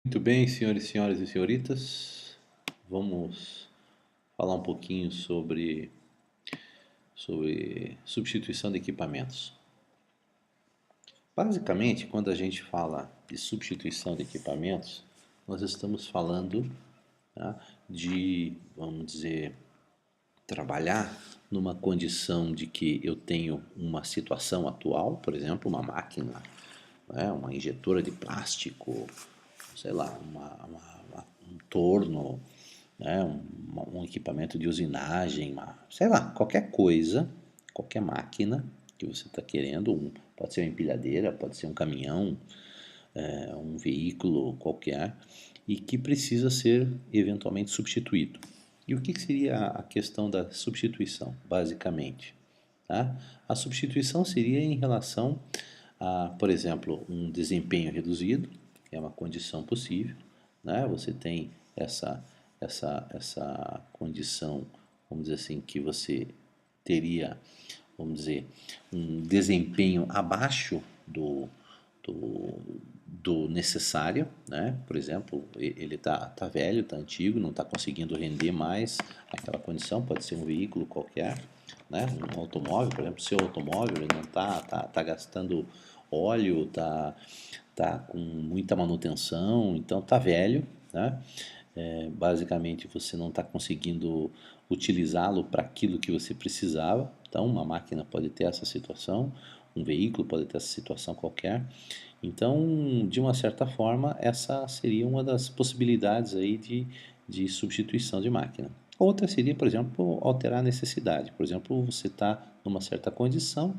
Muito bem, senhores, senhoras e senhoritas, vamos falar um pouquinho sobre substituição de equipamentos. Basicamente, quando a gente fala de substituição de equipamentos, nós estamos falando, tá, vamos dizer, trabalhar numa condição de que eu tenho uma situação atual, por exemplo, uma máquina, né, uma injetora de plástico, sei lá, um torno, né, um equipamento de usinagem, sei lá, qualquer coisa, qualquer máquina que você está querendo, pode ser uma empilhadeira, pode ser um caminhão, um veículo qualquer, e que precisa ser eventualmente substituído. E o que seria a questão da substituição, basicamente? Tá? A substituição seria em relação a, por exemplo, um desempenho reduzido, que é uma condição possível, né? Você tem essa condição, vamos dizer assim, que você teria, vamos dizer, um desempenho abaixo do, do necessário, né? Por exemplo, ele tá velho, tá antigo, não está conseguindo render mais aquela condição, pode ser um veículo qualquer, né? Um automóvel, por exemplo, seu automóvel, ele não tá gastando óleo, tá com muita manutenção, então tá velho, né? Basicamente você não está conseguindo utilizá-lo para aquilo que você precisava. Então, uma máquina pode ter essa situação, um veículo pode ter essa situação qualquer. Então, de uma certa forma, essa seria uma das possibilidades aí de substituição de máquina. Outra seria, por exemplo, alterar a necessidade. Por exemplo, você está numa certa condição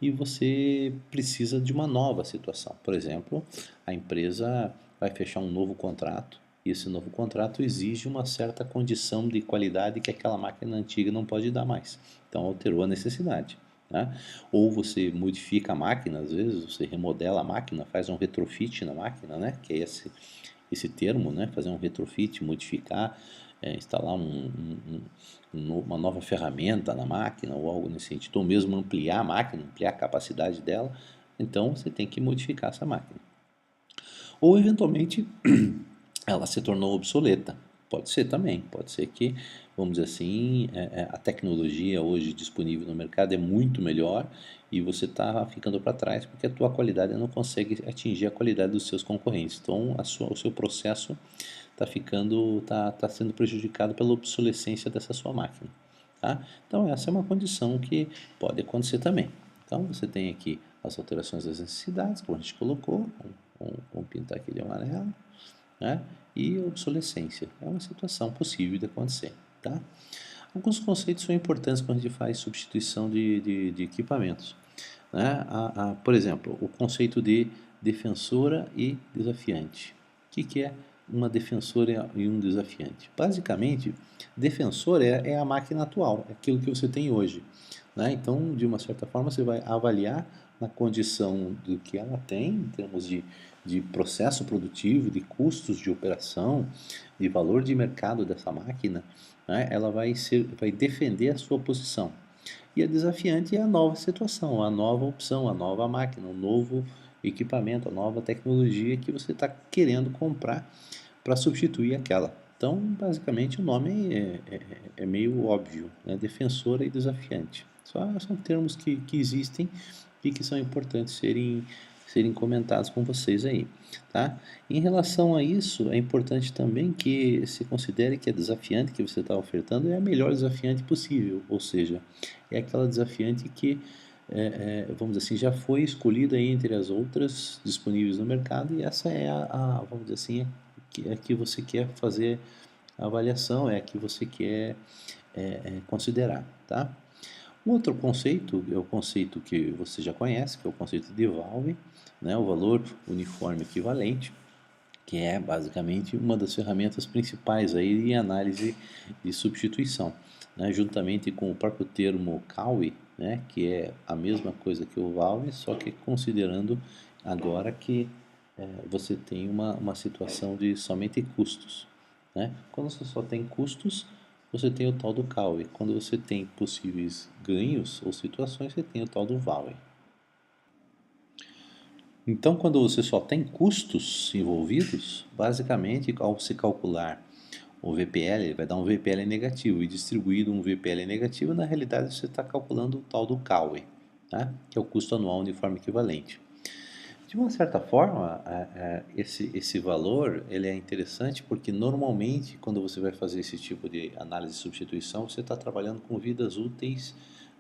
e você precisa de uma nova situação. Por exemplo, a empresa vai fechar um novo contrato e esse novo contrato exige uma certa condição de qualidade que aquela máquina antiga não pode dar mais. Então, alterou a necessidade. Né? Ou você modifica a máquina, às vezes você remodela a máquina, faz um retrofit na máquina, né? Que é esse termo, né? Fazer um retrofit, modificar, instalar uma nova ferramenta na máquina ou algo nesse sentido, ou mesmo ampliar a máquina, ampliar a capacidade dela. Então você tem que modificar essa máquina. Ou eventualmente ela se tornou obsoleta. Pode ser também, pode ser que, vamos dizer assim, a tecnologia hoje disponível no mercado é muito melhor e você está ficando para trás porque a tua qualidade não consegue atingir a qualidade dos seus concorrentes. Então, o seu processo está sendo prejudicado pela obsolescência dessa sua máquina. Tá? Então, essa é uma condição que pode acontecer também. Então, você tem aqui as alterações das necessidades, como a gente colocou, vamos pintar aqui de amarelo, né? E obsolescência é uma situação possível de acontecer, tá? Alguns conceitos são importantes quando a gente faz substituição de equipamentos, né? Por exemplo, o conceito de defensora e desafiante. O que é uma defensora e um desafiante? Basicamente, defensor é a máquina atual, é aquilo que você tem hoje, né? Então, de uma certa forma, você vai avaliar na condição do que ela tem, em termos de processo produtivo, de custos de operação, de valor de mercado dessa máquina, né? Ela vai defender a sua posição. E a desafiante é a nova situação, a nova opção, a nova máquina, o novo equipamento, a nova tecnologia que você está querendo comprar para substituir aquela. Então, basicamente, o nome é meio óbvio, né? Defensora e desafiante. São termos que existem e que são importantes serem comentados com vocês aí, tá? Em relação a isso, é importante também que se considere que a desafiante que você está ofertando é a melhor desafiante possível, ou seja, é aquela desafiante que, vamos dizer assim, já foi escolhida entre as outras disponíveis no mercado e essa é vamos dizer assim, é que você quer fazer a avaliação, é a que você quer considerar, tá? Um outro conceito é o conceito que você já conhece, que é o conceito de Valve, né, o valor uniforme equivalente, que é basicamente uma das ferramentas principais aí em análise de substituição, né, juntamente com o próprio termo CAUI, né, que é a mesma coisa que o Valve, só que considerando agora que você tem uma situação de somente custos, né? Quando você só tem custos, você tem o tal do CAUI. Quando você tem possíveis ganhos ou situações, você tem o tal do VALE. Então, quando você só tem custos envolvidos, basicamente, ao se calcular o VPL, ele vai dar um VPL negativo, e distribuído um VPL negativo, na realidade você está calculando o tal do CAUE, tá? Que é o custo anual uniforme equivalente. De uma certa forma, esse valor ele é interessante porque normalmente quando você vai fazer esse tipo de análise de substituição, você está trabalhando com vidas úteis,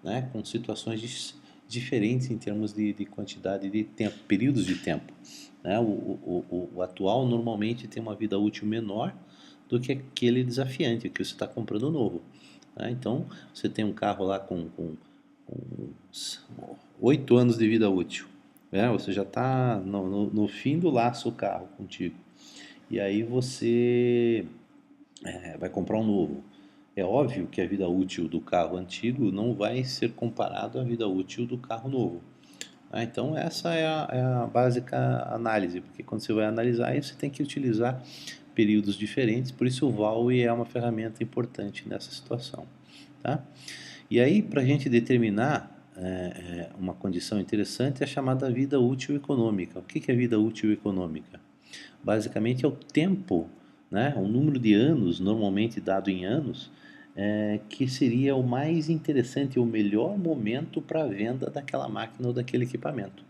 né, com situações diferentes em termos de quantidade de tempo, períodos de tempo. Né? O atual normalmente tem uma vida útil menor do que aquele desafiante que você está comprando novo. Né? Então, você tem um carro lá com 8 anos de vida útil. Você já está no fim do laço o carro contigo. E aí você vai comprar um novo. É óbvio que a vida útil do carro antigo não vai ser comparado à vida útil do carro novo. Então essa é a básica análise, porque quando você vai analisar isso, você tem que utilizar períodos diferentes, por isso o VALUE é uma ferramenta importante nessa situação. Tá? E aí, para a gente determinar uma condição interessante, é a chamada vida útil econômica. O que é vida útil econômica? Basicamente é o tempo, né, o número de anos, normalmente dado em anos, que seria o mais interessante, o melhor momento para a venda daquela máquina ou daquele equipamento.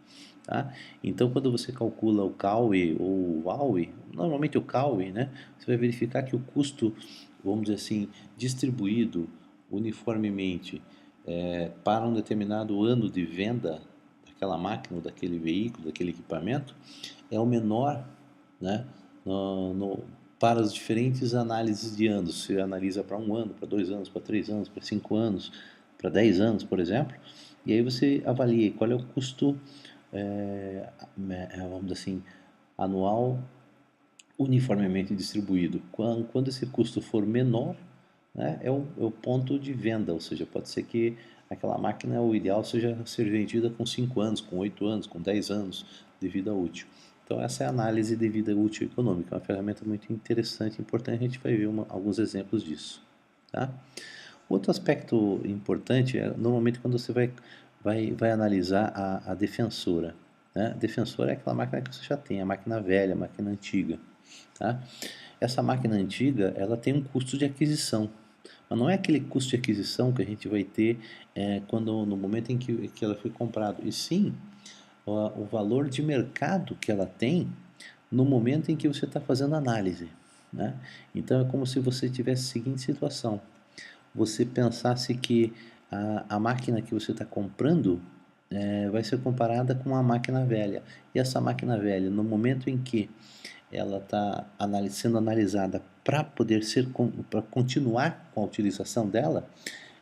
Tá? Então, quando você calcula o CAUE ou o WAUE, normalmente o CAUE, né, você vai verificar que o custo, vamos dizer assim, distribuído uniformemente para um determinado ano de venda daquela máquina ou daquele veículo, daquele equipamento, é o menor, né, no, no, para as diferentes análises de anos. Você analisa para 1 ano, para 2 anos, para 3 anos, para 5 anos, para 10 anos, por exemplo, e aí você avalia qual é o custo, vamos dizer assim, anual uniformemente distribuído. Quando esse custo for menor, né, é o ponto de venda, ou seja, pode ser que aquela máquina, o ideal seja ser vendida com 5 anos, com 8 anos, com 10 anos de vida útil. Então essa é a análise de vida útil econômica, uma ferramenta muito interessante e importante, a gente vai ver alguns exemplos disso. Tá? Outro aspecto importante é, normalmente, quando você vai analisar a defensora. Né? A defensora é aquela máquina que você já tem, a máquina velha, a máquina antiga. Tá? Essa máquina antiga, ela tem um custo de aquisição, mas não é aquele custo de aquisição que a gente vai ter no momento em que ela foi comprada, e sim o valor de mercado que ela tem no momento em que você está fazendo análise. Né? Então é como se você tivesse a seguinte situação: você pensasse que a máquina que você está comprando vai ser comparada com uma máquina velha. E essa máquina velha, no momento em que ela está sendo analisada para poder para continuar com a utilização dela,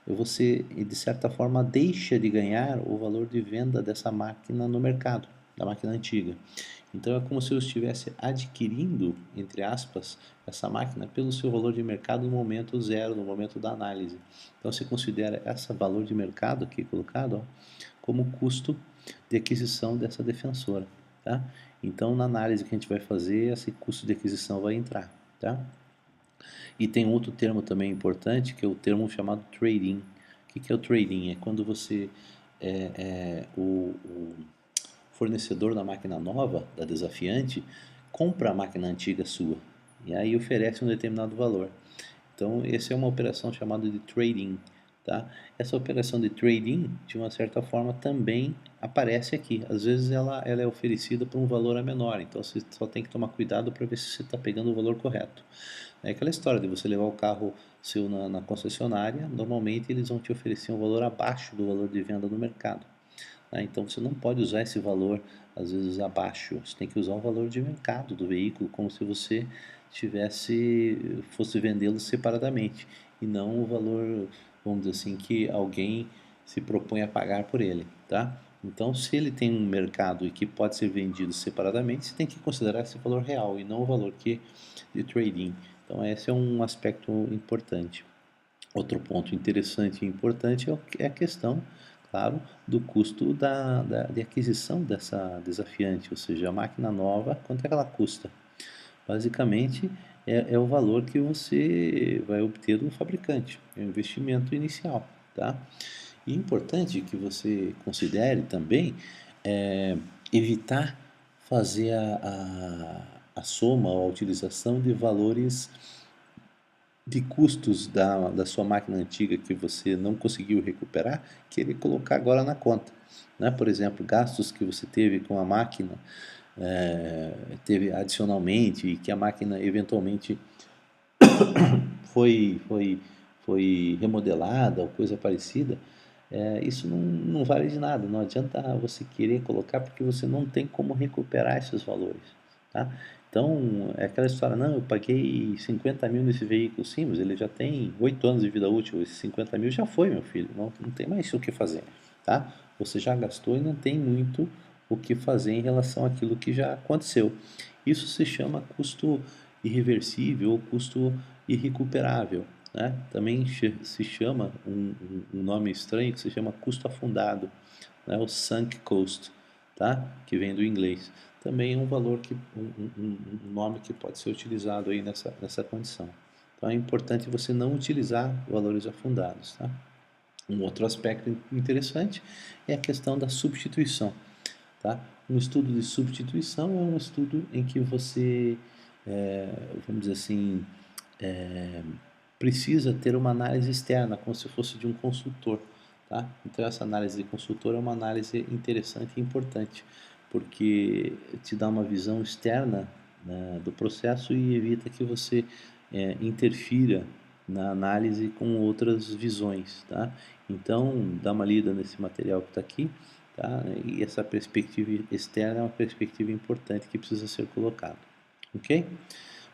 você de certa forma deixa de ganhar o valor de venda dessa máquina no mercado, da máquina antiga. Então é como se eu estivesse adquirindo, entre aspas, essa máquina pelo seu valor de mercado no momento zero, no momento da análise. Então você considera esse valor de mercado aqui colocado como custo de aquisição dessa defensora. Tá? Então na análise que a gente vai fazer, esse custo de aquisição vai entrar. Tá? E tem outro termo também importante, que é o termo chamado trading. O que é o trading? É quando você, o fornecedor da máquina nova, da desafiante, compra a máquina antiga sua e aí oferece um determinado valor. Então, essa é uma operação chamada de trading. Tá? Essa operação de trading, de uma certa forma, também aparece aqui. Às vezes ela é oferecida por um valor a menor, então você só tem que tomar cuidado para ver se você está pegando o valor correto. É aquela história de você levar o carro seu na concessionária, normalmente eles vão te oferecer um valor abaixo do valor de venda no mercado. Tá? Então você não pode usar esse valor, às vezes, abaixo. Você tem que usar o valor de mercado do veículo, como se você fosse vendê-lo separadamente, e não o valor, vamos dizer assim, que alguém se propõe a pagar por ele. Tá? Então, se ele tem um mercado e que pode ser vendido separadamente, você tem que considerar esse valor real e não o valor de trading. Então, esse é um aspecto importante. Outro ponto interessante e importante é a questão, claro, do custo de aquisição dessa desafiante, ou seja, a máquina nova, quanto é que ela custa? Basicamente, é o valor que você vai obter do fabricante, é o investimento inicial, tá? E é importante que você considere também evitar fazer a soma ou a utilização de valores de custos da sua máquina antiga que você não conseguiu recuperar, querer colocar agora na conta. Né? Por exemplo, gastos que você teve com a máquina, teve adicionalmente e que a máquina eventualmente foi, foi, foi remodelada ou coisa parecida, isso não vale de nada. Não adianta você querer colocar porque você não tem como recuperar esses valores. Tá? Então, é aquela história, não, eu paguei 50 mil nesse veículo, sim, mas ele já tem 8 anos de vida útil, esses 50 mil já foi, meu filho, não tem mais o que fazer. Tá? Você já gastou e não tem muito o que fazer em relação àquilo que já aconteceu. Isso se chama custo irreversível ou custo irrecuperável. Né? Também se chama um nome estranho que se chama custo afundado, né? O sunk cost, tá? Que vem do inglês. Também é um valor um nome que pode ser utilizado aí nessa condição. Então é importante você não utilizar valores afundados, tá? Um outro aspecto interessante é a questão da substituição. Tá? Um estudo de substituição é um estudo em que você, vamos dizer assim, precisa ter uma análise externa, como se fosse de um consultor. Tá? Então, essa análise de consultor é uma análise interessante e importante, porque te dá uma visão externa, né, do processo e evita que você interfira na análise com outras visões. Tá? Então, dá uma lida nesse material que está aqui. Tá? E essa perspectiva externa é uma perspectiva importante que precisa ser colocada. Ok?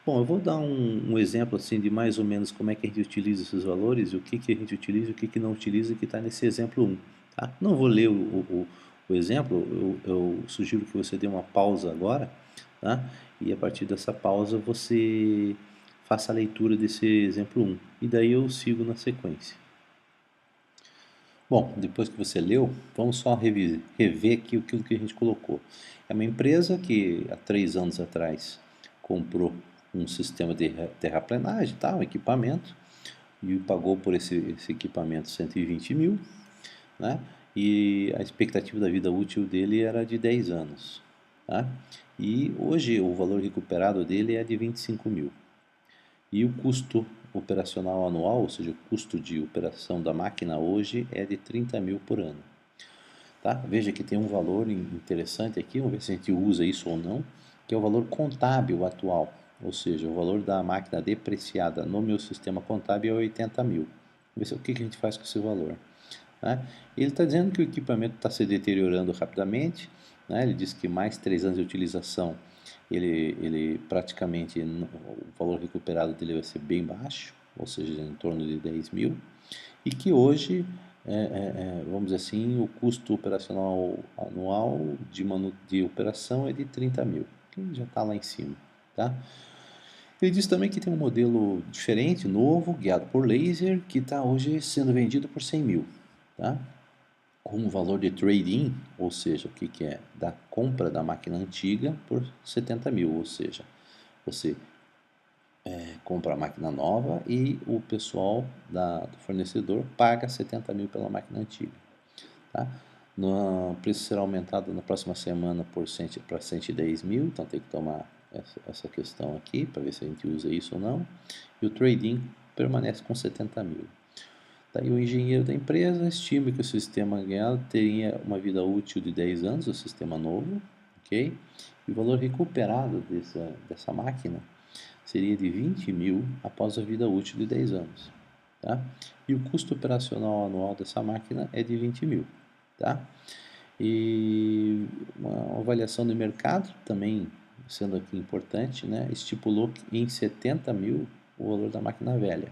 Bom, eu vou dar um exemplo assim de mais ou menos como é que a gente utiliza esses valores, e o que a gente utiliza e o que não utiliza, que está nesse exemplo 1. Tá? Não vou ler o exemplo, eu sugiro que você dê uma pausa agora, tá? E a partir dessa pausa você faça a leitura desse exemplo 1. E daí eu sigo na sequência. Bom, depois que você leu, vamos só rever aqui aquilo que a gente colocou. É uma empresa que há 3 anos atrás comprou um sistema de terraplenagem, tá, um equipamento, e pagou por esse equipamento 120 mil, né? E a expectativa da vida útil dele era de 10 anos. Tá? E hoje o valor recuperado dele é de 25 mil. E o custo operacional anual, ou seja, o custo de operação da máquina hoje é de 30 mil por ano. Tá? Veja que tem um valor interessante aqui, vamos ver se a gente usa isso ou não, que é o valor contábil atual, ou seja, o valor da máquina depreciada no meu sistema contábil é 80 mil. Vamos ver o que a gente faz com esse valor. Né? Ele está dizendo que o equipamento está se deteriorando rapidamente, né? Ele diz que mais 3 anos de utilização, ele praticamente, o valor recuperado dele vai ser bem baixo, ou seja, em torno de 10 mil, e que hoje, vamos dizer assim, o custo operacional anual de operação é de 30 mil, que já está lá em cima. Tá? Ele diz também que tem um modelo diferente, novo, guiado por laser, que está hoje sendo vendido por 100 mil. Tá? Com um valor de trade-in, ou seja, o que é? Da compra da máquina antiga por 70 mil, ou seja, você compra a máquina nova e o pessoal do fornecedor paga 70 mil pela máquina antiga. Tá? O preço será aumentado na próxima semana para 110 mil, então tem que tomar essa questão aqui para ver se a gente usa isso ou não. E o trade-in permanece com 70 mil. Daí o engenheiro da empresa estima que o sistema ganhado teria uma vida útil de 10 anos, o sistema novo, ok? E o valor recuperado dessa máquina seria de 20 mil após a vida útil de 10 anos. Tá? E o custo operacional anual dessa máquina é de 20 mil. Tá? E uma avaliação do mercado, também sendo aqui importante, né, estipulou em 70 mil o valor da máquina velha.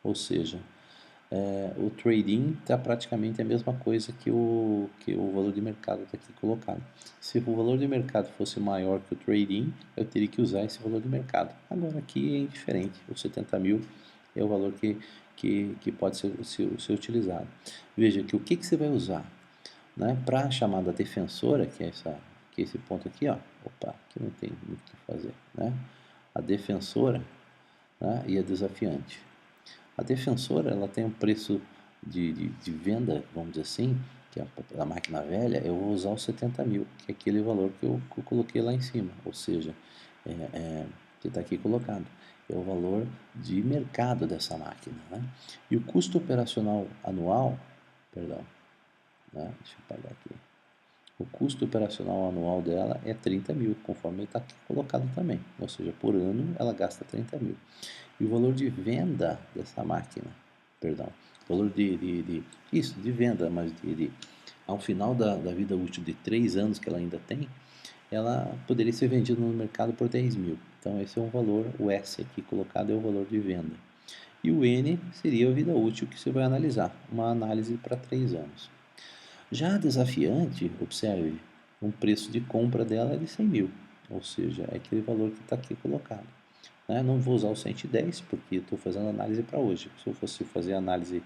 Ou seja, o trade-in está praticamente a mesma coisa que o valor de mercado está aqui colocado. Se o valor de mercado fosse maior que o trade-in, eu teria que usar esse valor de mercado. Agora aqui é indiferente, os 70 mil é o valor que pode ser utilizado. Veja que o que você vai usar, né? Para a chamada defensora, que é esse ponto aqui, ó. Opa, aqui não tem muito o que fazer, né? A defensora, né? E a desafiante. A defensora ela tem um preço de venda, vamos dizer assim, que é a máquina velha, eu vou usar os 70 mil, que é aquele valor que eu coloquei lá em cima, ou seja, que está aqui colocado, é o valor de mercado dessa máquina, né? E o custo operacional anual, perdão, né? Deixa eu apagar aqui. O custo operacional anual dela é 30 mil, conforme está aqui colocado também. Ou seja, por ano ela gasta 30 mil. E o valor de venda dessa máquina, perdão, o valor de venda, mas ao final da vida útil de 3 anos que ela ainda tem, ela poderia ser vendida no mercado por 10 mil. Então esse é um valor, o S aqui colocado é o valor de venda. E o N seria a vida útil que você vai analisar, uma análise para 3 anos. Já a desafiante, observe, um preço de compra dela é de 100 mil, ou seja, é aquele valor que está aqui colocado. Né? Não vou usar o 110 porque estou fazendo análise para hoje. Se eu fosse fazer análise,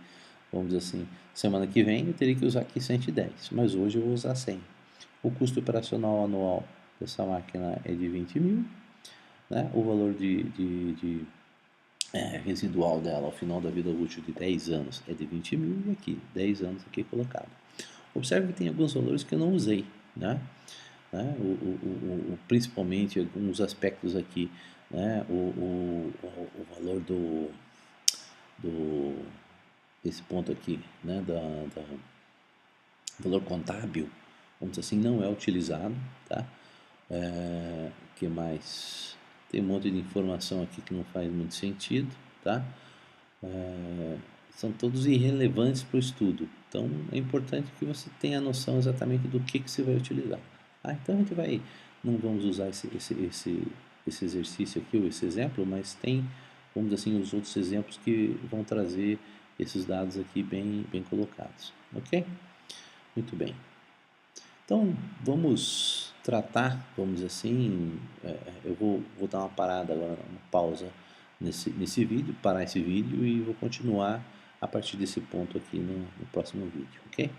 vamos dizer assim, semana que vem, eu teria que usar aqui 110, mas hoje eu vou usar 100. O custo operacional anual dessa máquina é de 20 mil, né? O valor residual dela ao final da vida útil de 10 anos é de 20 mil e aqui, 10 anos aqui colocado. Observe que tem alguns valores que eu não usei, né? Principalmente alguns aspectos aqui, né? O valor do esse ponto aqui, né? Valor contábil, vamos dizer assim, não é utilizado, tá? Que mais? Tem um monte de informação aqui que não faz muito sentido, tá? São todos irrelevantes para o estudo. Então é importante que você tenha noção exatamente do que você vai utilizar. Então a gente vai, não vamos usar esse exercício aqui, ou esse exemplo, mas tem, vamos dizer assim, os outros exemplos que vão trazer esses dados aqui bem colocados. Ok? Muito bem. Então vamos tratar, vamos dizer assim, eu vou dar uma parada agora, uma pausa nesse vídeo, parar esse vídeo e vou continuar a partir desse ponto aqui no próximo vídeo, ok?